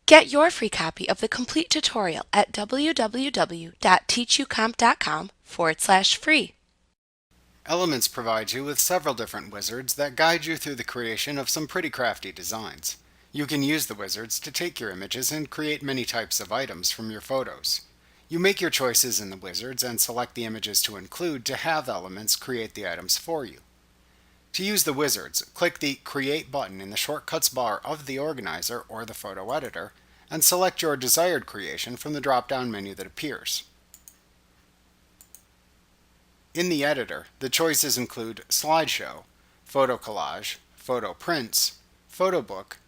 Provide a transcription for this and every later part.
Get your free copy of the complete tutorial at www.teachucomp.com/free. Elements provide you with several different wizards that guide you through the creation of some pretty crafty designs. You can use the wizards to take your images and create many types of items from your photos. You make your choices in the wizards and select the images to include to have elements create the items for you. To use the wizards, click the Create button in the Shortcuts bar of the organizer or the photo editor, and select your desired creation from the drop-down menu that appears. In the editor, the choices include Slideshow, Photo Collage, Photo Prints, Photo Book,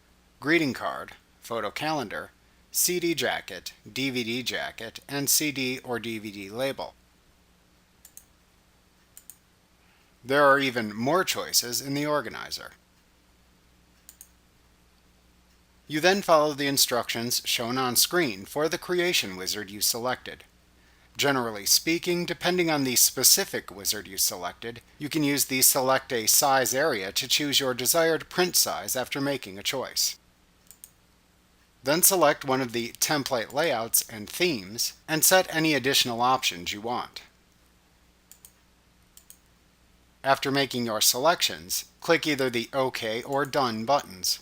Greeting Card, Photo Calendar, CD Jacket, DVD Jacket, and CD or DVD Label. There are even more choices in the organizer. You then follow the instructions shown on screen for the creation wizard you selected. Generally speaking, depending on the specific wizard you selected, you can use the Select a Size area to choose your desired print size after making a choice. Then select one of the template layouts and themes and set any additional options you want. After making your selections, click either the OK or Done buttons.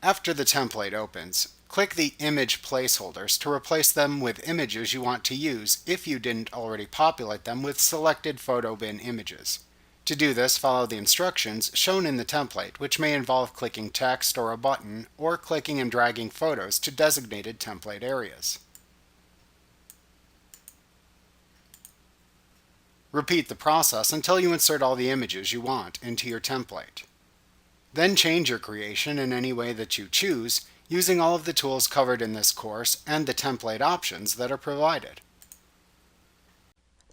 After the template opens, click the image placeholders to replace them with images you want to use if you didn't already populate them with selected photo bin images. To do this, follow the instructions shown in the template, which may involve clicking text or a button, or clicking and dragging photos to designated template areas. Repeat the process until you insert all the images you want into your template. Then change your creation in any way that you choose, using all of the tools covered in this course and the template options that are provided.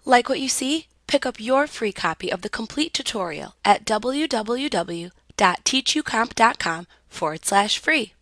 Like what you see? Pick up your free copy of the complete tutorial at www.teachucomp.com/free.